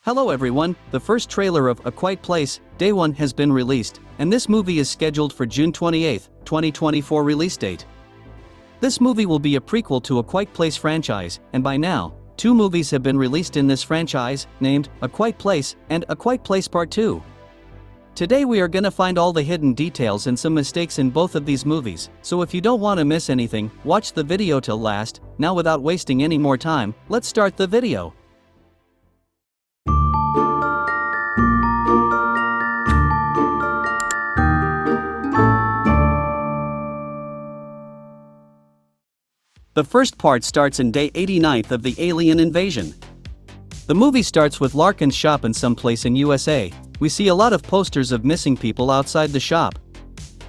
Hello everyone, the first trailer of A Quiet Place, Day 1 has been released, and this movie is scheduled for June 28, 2024 release date. This movie will be a prequel to A Quiet Place franchise, and by now, 2 movies have been released in this franchise, named A Quiet Place and A Quiet Place Part 2. Today we are gonna find all the hidden details and some mistakes in both of these movies, so if you don't want to miss anything, watch the video till last. Now without wasting any more time, let's start the video. The first part starts in day 89th of the alien invasion. The movie starts with Larkin's shop in some place in USA. We see a lot of posters of missing people outside the shop.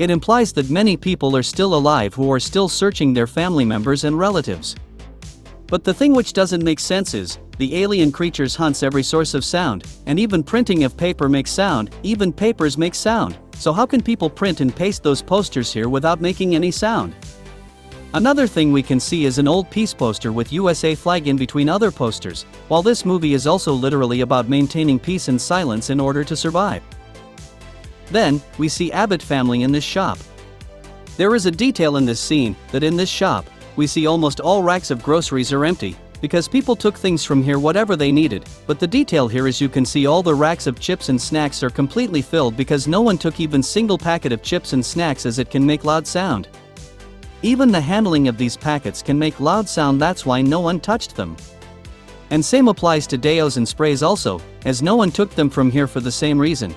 It implies that many people are still alive who are still searching their family members and relatives. But the thing which doesn't make sense is, the alien creatures hunts every source of sound, and even printing of paper makes sound, even papers make sound. So how can people print and paste those posters here without making any sound? Another thing we can see is an old peace poster with USA flag in between other posters, while this movie is also literally about maintaining peace and silence in order to survive. Then, we see Abbott family in this shop. There is a detail in this scene, that in this shop, we see almost all racks of groceries are empty, because people took things from here whatever they needed, but the detail here is you can see all the racks of chips and snacks are completely filled because no one took even single packet of chips and snacks as it can make loud sound. Even the handling of these packets can make loud sound, that's why no one touched them. And same applies to deos and sprays also, as no one took them from here for the same reason.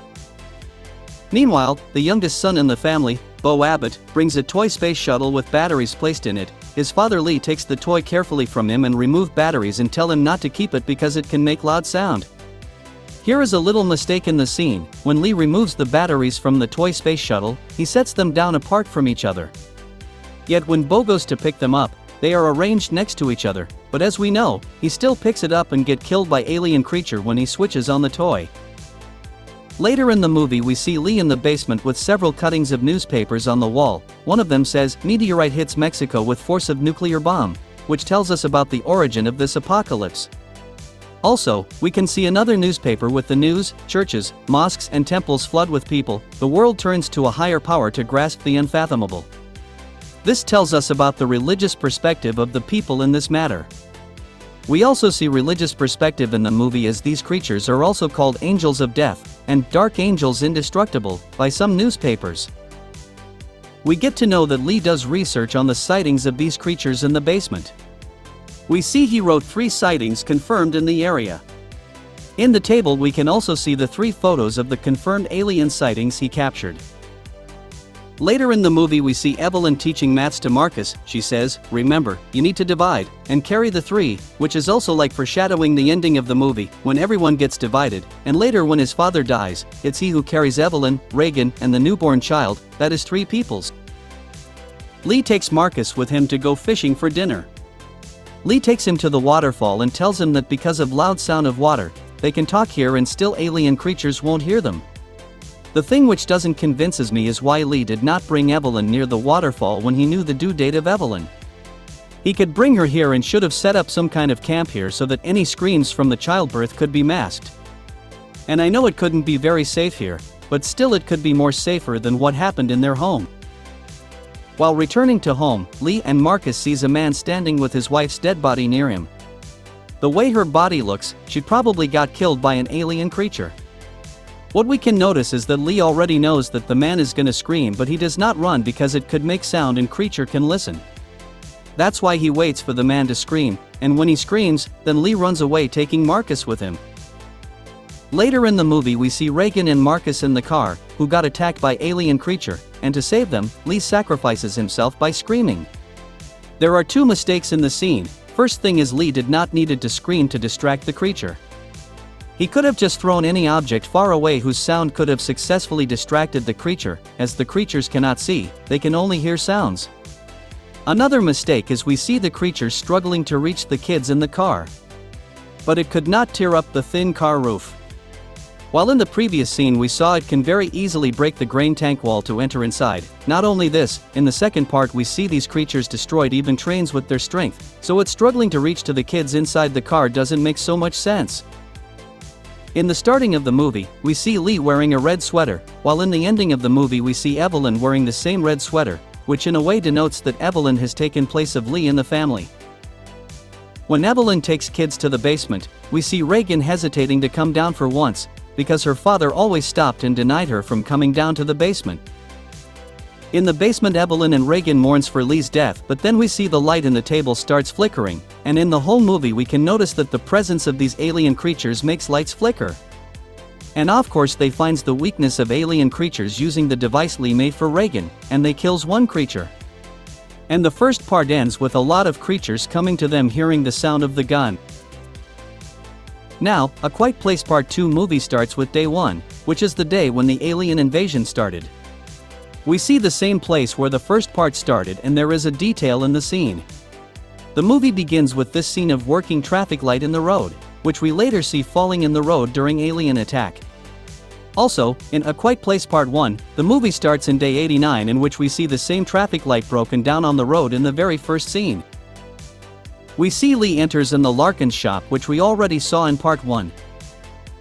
Meanwhile, the youngest son in the family, Beau Abbott, brings a toy space shuttle with batteries placed in it. His father Lee takes the toy carefully from him and remove batteries and tell him not to keep it because it can make loud sound. Here is a little mistake in the scene. When Lee removes the batteries from the toy space shuttle, he sets them down apart from each other. Yet when Beau goes to pick them up, they are arranged next to each other, but as we know, he still picks it up and get killed by alien creature when he switches on the toy. Later in the movie we see Lee in the basement with several cuttings of newspapers on the wall. One of them says, "Meteorite hits Mexico with force of nuclear bomb," which tells us about the origin of this apocalypse. Also, we can see another newspaper with the news, churches, mosques and temples flood with people, the world turns to a higher power to grasp the unfathomable. This tells us about the religious perspective of the people in this matter. We also see religious perspective in the movie as these creatures are also called angels of death, and dark angels indestructible, by some newspapers. We get to know that Lee does research on the sightings of these creatures in the basement. We see he wrote 3 sightings confirmed in the area. In the table we can also see the 3 photos of the confirmed alien sightings he captured. Later in the movie we see Evelyn teaching maths to Marcus. She says, "Remember, you need to divide and carry the 3, which is also like foreshadowing the ending of the movie, when everyone gets divided, and later when his father dies, it's he who carries Evelyn, Regan, and the newborn child, that is 3 peoples. Lee takes Marcus with him to go fishing for dinner. Lee takes him to the waterfall and tells him that because of loud sound of water, they can talk here and still alien creatures won't hear them. The thing which doesn't convinces me is why Lee did not bring Evelyn near the waterfall when he knew the due date of Evelyn. He could bring her here and should have set up some kind of camp here so that any screams from the childbirth could be masked. And I know it couldn't be very safe here, but still it could be more safer than what happened in their home." While returning to home, Lee and Marcus sees a man standing with his wife's dead body near him. The way her body looks, she probably got killed by an alien creature. What we can notice is that Lee already knows that the man is gonna scream, but he does not run because it could make sound and creature can listen. That's why he waits for the man to scream, and when he screams, then Lee runs away taking Marcus with him. Later in the movie we see Regan and Marcus in the car, who got attacked by alien creature, and to save them, Lee sacrifices himself by screaming. There are 2 mistakes in the scene. First thing is Lee did not needed to scream to distract the creature. He could have just thrown any object far away whose sound could have successfully distracted the creature, as the creatures cannot see, they can only hear sounds. Another mistake is we see the creatures struggling to reach the kids in the car. But it could not tear up the thin car roof. While in the previous scene we saw it can very easily break the grain tank wall to enter inside. Not only this, in the second part we see these creatures destroyed even trains with their strength, so it's struggling to reach to the kids inside the car doesn't make so much sense. In the starting of the movie, we see Lee wearing a red sweater, while in the ending of the movie we see Evelyn wearing the same red sweater, which in a way denotes that Evelyn has taken place of Lee in the family. When Evelyn takes kids to the basement, we see Regan hesitating to come down for once, because her father always stopped and denied her from coming down to the basement. In the basement, Evelyn and Regan mourns for Lee's death, but then we see the light in the table starts flickering, and in the whole movie we can notice that the presence of these alien creatures makes lights flicker. And of course they finds the weakness of alien creatures using the device Lee made for Regan, and they kills one creature. And the first part ends with a lot of creatures coming to them hearing the sound of the gun. Now, A Quiet Place Part 2 movie starts with day 1, which is the day when the alien invasion started. We see the same place where the first part started, and there is a detail in the scene. The movie begins with this scene of working traffic light in the road, which we later see falling in the road during alien attack. Also, in A Quiet Place Part 1, the movie starts in day 89, in which we see the same traffic light broken down on the road in the very first scene. We see Lee enters in the Larkin's shop, which we already saw in Part 1.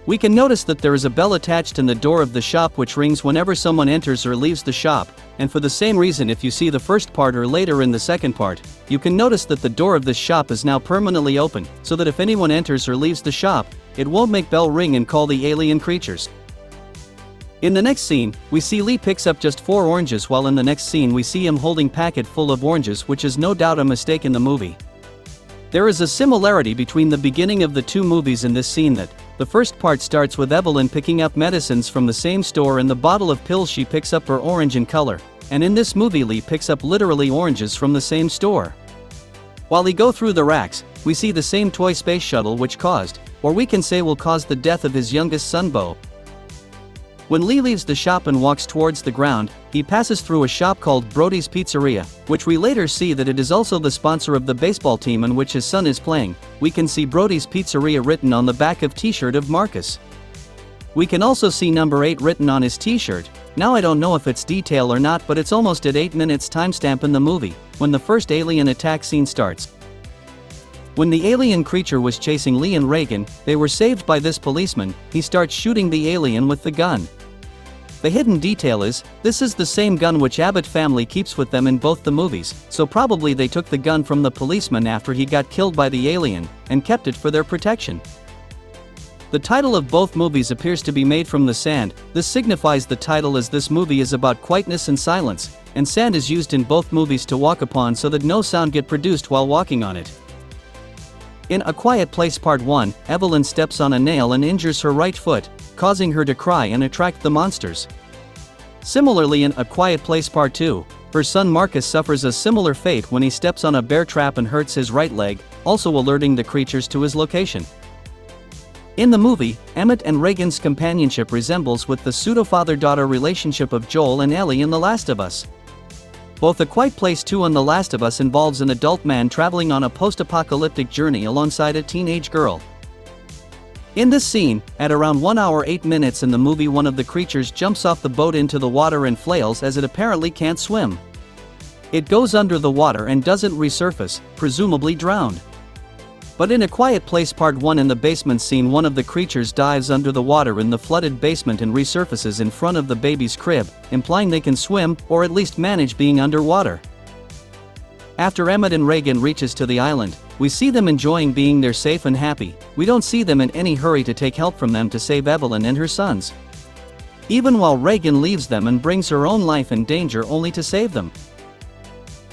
We can notice that there is a bell attached in the door of the shop which rings whenever someone enters or leaves the shop, and for the same reason if you see the first part or later in the second part, you can notice that the door of this shop is now permanently open, so that if anyone enters or leaves the shop, it won't make bell ring and call the alien creatures. In the next scene, we see Lee picks up just 4 oranges, while in the next scene we see him holding packet full of oranges, which is no doubt a mistake in the movie. There is a similarity between the beginning of the two movies in this scene that the first part starts with Evelyn picking up medicines from the same store, and the bottle of pills she picks up are orange in color, and in this movie Lee picks up literally oranges from the same store. While they go through the racks, we see the same toy space shuttle which caused, or we can say will cause, the death of his youngest son Beau. When Lee leaves the shop and walks towards the ground, he passes through a shop called Brody's Pizzeria, which we later see that it is also the sponsor of the baseball team in which his son is playing. We can see Brody's Pizzeria written on the back of t-shirt of Marcus. We can also see number 8 written on his t-shirt. Now I don't know if it's detail or not, but it's almost at 8 minutes timestamp in the movie, when the first alien attack scene starts. When the alien creature was chasing Lee and Regan, they were saved by this policeman. He starts shooting the alien with the gun. The hidden detail is, this is the same gun which Abbott family keeps with them in both the movies, so probably they took the gun from the policeman after he got killed by the alien, and kept it for their protection. The title of both movies appears to be made from the sand. This signifies the title, as this movie is about quietness and silence, and sand is used in both movies to walk upon so that no sound get produced while walking on it. In A Quiet Place Part 1, Evelyn steps on a nail and injures her right foot, causing her to cry and attract the monsters. Similarly, in A Quiet Place Part 2, her son Marcus suffers a similar fate when he steps on a bear trap and hurts his right leg, also alerting the creatures to his location. In the movie, Emmett and Regan's companionship resembles with the pseudo-father-daughter relationship of Joel and Ellie in The Last of Us. Both A Quiet Place 2 and The Last of Us involves an adult man traveling on a post-apocalyptic journey alongside a teenage girl. In this scene, at around 1 hour 8 minutes in the movie, one of the creatures jumps off the boat into the water and flails as it apparently can't swim. It goes under the water and doesn't resurface, presumably drowned. But in A Quiet Place Part 1, in the basement scene, one of the creatures dives under the water in the flooded basement and resurfaces in front of the baby's crib, implying they can swim, or at least manage being underwater. After Emmett and Regan reaches to the island, we see them enjoying being there safe and happy. We don't see them in any hurry to take help from them to save Evelyn and her sons. Even while Regan leaves them and brings her own life in danger only to save them.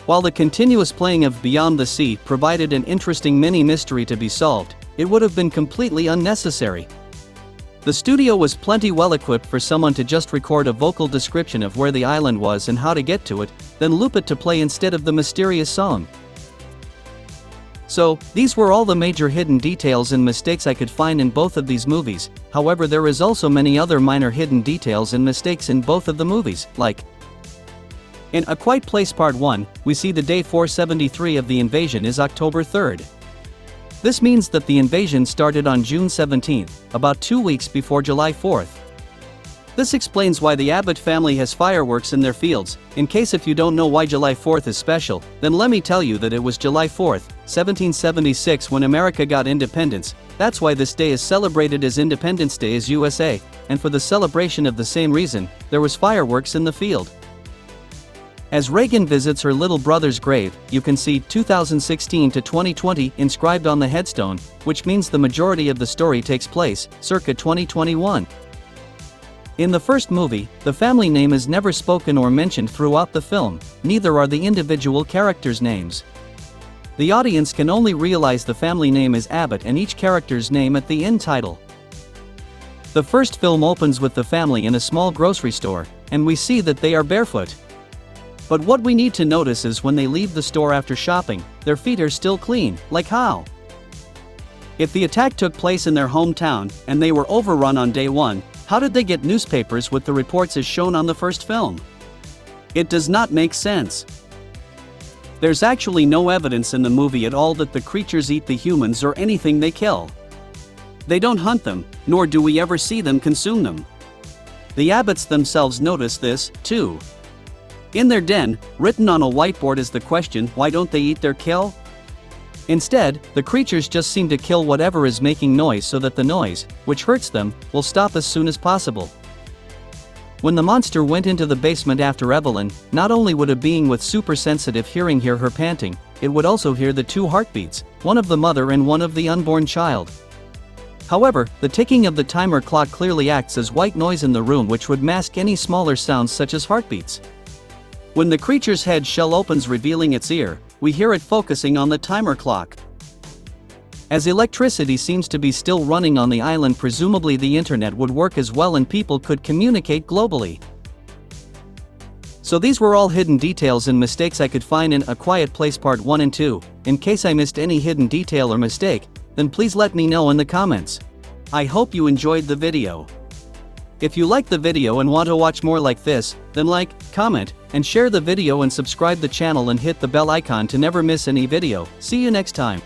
While the continuous playing of Beyond the Sea provided an interesting mini-mystery to be solved, it would have been completely unnecessary. The studio was plenty well equipped for someone to just record a vocal description of where the island was and how to get to it, then loop it to play instead of the mysterious song. So, these were all the major hidden details and mistakes I could find in both of these movies. However, there is also many other minor hidden details and mistakes in both of the movies, like in A Quiet Place Part 1, we see the day 473 of the invasion is October 3rd. This means that the invasion started on June 17th, about 2 weeks before July 4th. This explains why the Abbott family has fireworks in their fields. In case if you don't know why July 4th is special, then let me tell you that it was July 4th, 1776 when America got independence. That's why this day is celebrated as Independence Day as USA, and for the celebration of the same reason, there was fireworks in the field. As Regan visits her little brother's grave, you can see 2016 to 2020 inscribed on the headstone, which means the majority of the story takes place circa 2021. In the first movie, the family name is never spoken or mentioned throughout the film, neither are the individual characters' names. The audience can only realize the family name is Abbott and each character's name at the end title. The first film opens with the family in a small grocery store, and we see that they are barefoot. But what we need to notice is when they leave the store after shopping, their feet are still clean. Like how? If the attack took place in their hometown, and they were overrun on day one, how did they get newspapers with the reports as shown on the first film? It does not make sense. There's actually no evidence in the movie at all that the creatures eat the humans or anything they kill. They don't hunt them, nor do we ever see them consume them. The Abbotts themselves notice this, too. In their den, written on a whiteboard is the question, why don't they eat their kill? Instead, the creatures just seem to kill whatever is making noise so that the noise, which hurts them, will stop as soon as possible. When the monster went into the basement after Evelyn, not only would a being with super sensitive hearing hear her panting, it would also hear the two heartbeats, one of the mother and one of the unborn child. However, the ticking of the timer clock clearly acts as white noise in the room which would mask any smaller sounds such as heartbeats. When the creature's head shell opens revealing its ear, we hear it focusing on the timer clock. As electricity seems to be still running on the island, presumably the internet would work as well and people could communicate globally. So these were all hidden details and mistakes I could find in A Quiet Place Part 1 and 2. In case I missed any hidden detail or mistake, then please let me know in the comments. I hope you enjoyed the video. If you liked the video and want to watch more like this, then like, comment, and share the video and subscribe the channel and hit the bell icon to never miss any video. See you next time.